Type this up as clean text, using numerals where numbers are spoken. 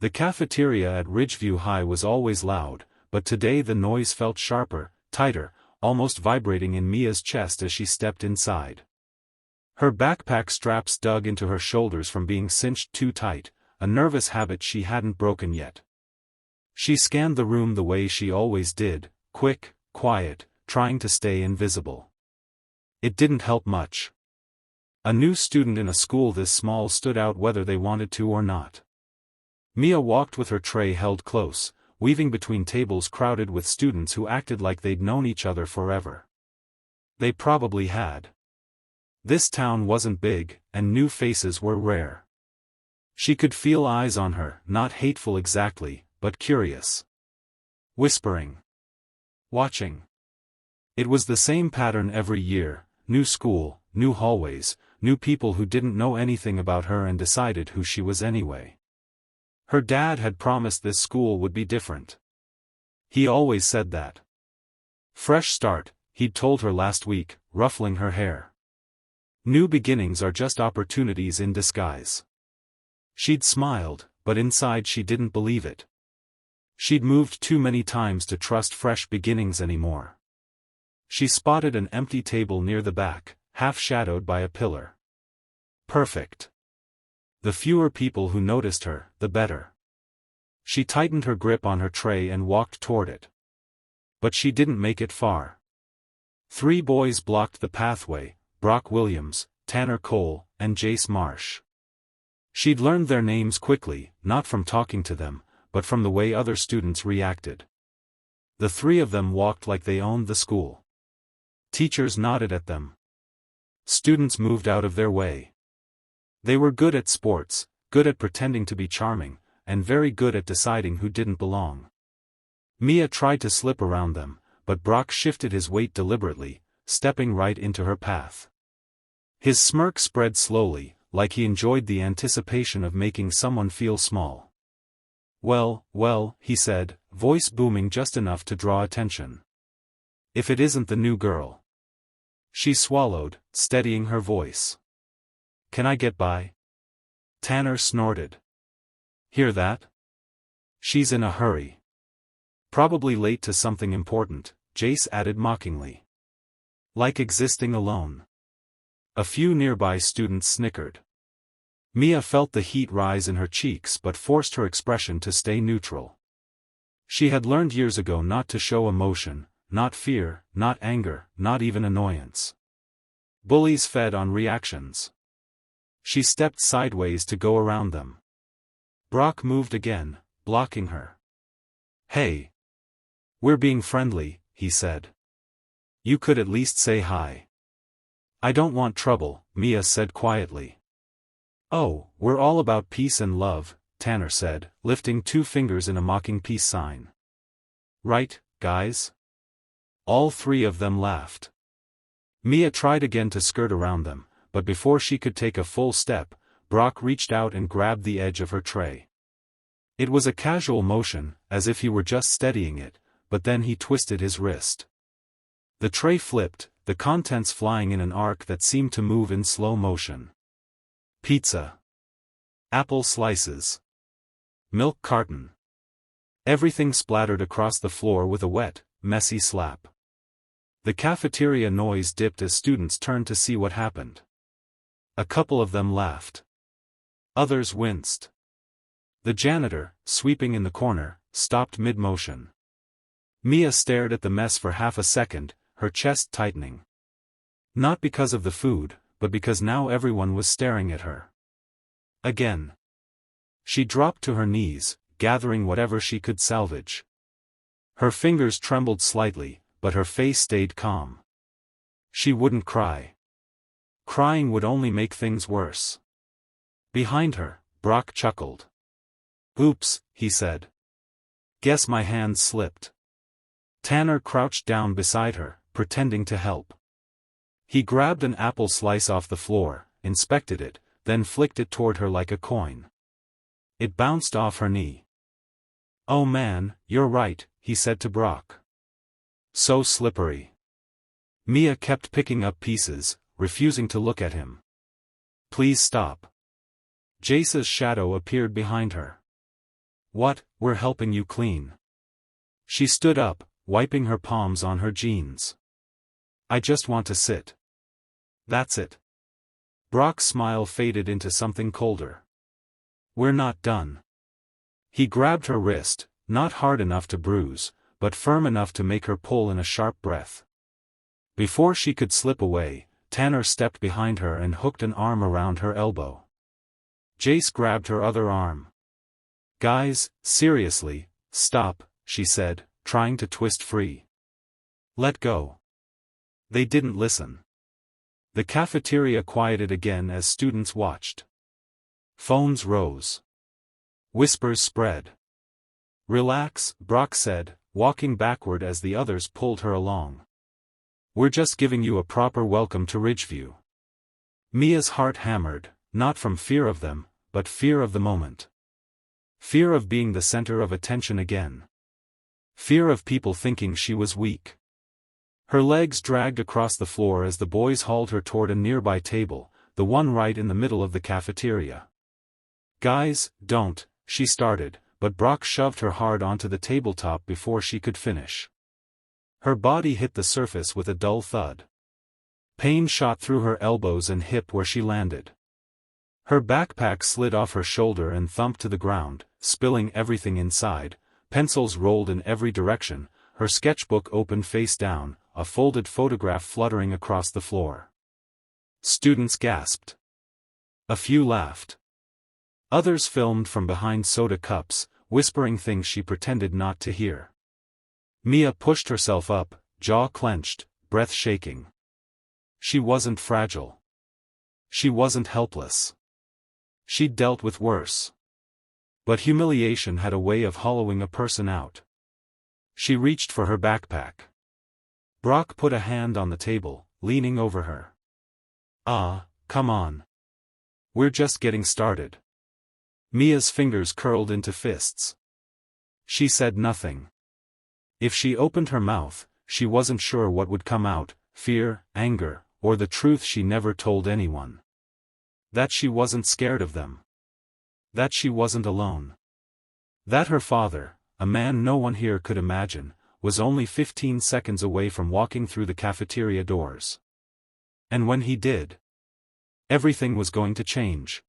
The cafeteria at Ridgeview High was always loud, but today the noise felt sharper, tighter, almost vibrating in Mia's chest as she stepped inside. Her backpack straps dug into her shoulders from being cinched too tight, a nervous habit she hadn't broken yet. She scanned the room the way she always did, quick, quiet, trying to stay invisible. It didn't help much. A new student in a school this small stood out whether they wanted to or not. Mia walked with her tray held close, weaving between tables crowded with students who acted like they'd known each other forever. They probably had. This town wasn't big, and new faces were rare. She could feel eyes on her, not hateful exactly, but curious. Whispering. Watching. It was the same pattern every year, new school, new hallways, new people who didn't know anything about her and decided who she was anyway. Her dad had promised this school would be different. He always said that. Fresh start, he'd told her last week, ruffling her hair. New beginnings are just opportunities in disguise. She'd smiled, but inside she didn't believe it. She'd moved too many times to trust fresh beginnings anymore. She spotted an empty table near the back, half shadowed by a pillar. Perfect. The fewer people who noticed her, the better. She tightened her grip on her tray and walked toward it. But she didn't make it far. 3 boys blocked the pathway, Brock Williams, Tanner Cole, and Jace Marsh. She'd learned their names quickly, not from talking to them, but from the way other students reacted. The 3 of them walked like they owned the school. Teachers nodded at them. Students moved out of their way. They were good at sports, good at pretending to be charming, and very good at deciding who didn't belong. Mia tried to slip around them, but Brock shifted his weight deliberately, stepping right into her path. His smirk spread slowly, like he enjoyed the anticipation of making someone feel small. Well, he said, voice booming just enough to draw attention. If it isn't the new girl. She swallowed, steadying her voice. Can I get by? Tanner snorted. Hear that? She's in a hurry. Probably late to something important, Jace added mockingly. Like existing alone. A few nearby students snickered. Mia felt the heat rise in her cheeks but forced her expression to stay neutral. She had learned years ago not to show emotion, not fear, not anger, not even annoyance. Bullies fed on reactions. She stepped sideways to go around them. Brock moved again, blocking her. Hey. We're being friendly, he said. You could at least say hi. I don't want trouble, Mia said quietly. Oh, we're all about peace and love, Tanner said, lifting 2 fingers in a mocking peace sign. Right, guys? All 3 of them laughed. Mia tried again to skirt around them, but before she could take a full step, Brock reached out and grabbed the edge of her tray. It was a casual motion, as if he were just steadying it, but then he twisted his wrist. The tray flipped, the contents flying in an arc that seemed to move in slow motion. Pizza. Apple slices. Milk carton. Everything splattered across the floor with a wet, messy slap. The cafeteria noise dipped as students turned to see what happened. A couple of them laughed. Others winced. The janitor, sweeping in the corner, stopped mid-motion. Mia stared at the mess for half a second, her chest tightening. Not because of the food, but because now everyone was staring at her. Again. She dropped to her knees, gathering whatever she could salvage. Her fingers trembled slightly, but her face stayed calm. She wouldn't cry. Crying would only make things worse. Behind her, Brock chuckled. Oops, he said. Guess my hand slipped. Tanner crouched down beside her, pretending to help. He grabbed an apple slice off the floor, inspected it, then flicked it toward her like a coin. It bounced off her knee. Oh man, you're right, he said to Brock. So slippery. Mia kept picking up pieces, refusing to look at him. Please stop. Jace's shadow appeared behind her. What, we're helping you clean. She stood up, wiping her palms on her jeans. I just want to sit. That's it. Brock's smile faded into something colder. We're not done. He grabbed her wrist, not hard enough to bruise, but firm enough to make her pull in a sharp breath. Before she could slip away, Tanner stepped behind her and hooked an arm around her elbow. Jace grabbed her other arm. Guys, seriously, stop, she said, trying to twist free. Let go. They didn't listen. The cafeteria quieted again as students watched. Phones rose. Whispers spread. Relax, Brock said, walking backward as the others pulled her along. We're just giving you a proper welcome to Ridgeview. Mia's heart hammered, not from fear of them, but fear of the moment. Fear of being the center of attention again. Fear of people thinking she was weak. Her legs dragged across the floor as the boys hauled her toward a nearby table, the one right in the middle of the cafeteria. Guys, don't, she started, but Brock shoved her hard onto the tabletop before she could finish. Her body hit the surface with a dull thud. Pain shot through her elbows and hip where she landed. Her backpack slid off her shoulder and thumped to the ground, spilling everything inside. Pencils rolled in every direction, her sketchbook open face down, a folded photograph fluttering across the floor. Students gasped. A few laughed. Others filmed from behind soda cups, whispering things she pretended not to hear. Mia pushed herself up, jaw clenched, breath shaking. She wasn't fragile. She wasn't helpless. She'd dealt with worse. But humiliation had a way of hollowing a person out. She reached for her backpack. Brock put a hand on the table, leaning over her. Come on. We're just getting started. Mia's fingers curled into fists. She said nothing. If she opened her mouth, she wasn't sure what would come out, fear, anger, or the truth she never told anyone. That she wasn't scared of them. That she wasn't alone. That her father, a man no one here could imagine, was only 15 seconds away from walking through the cafeteria doors. And when he did, everything was going to change.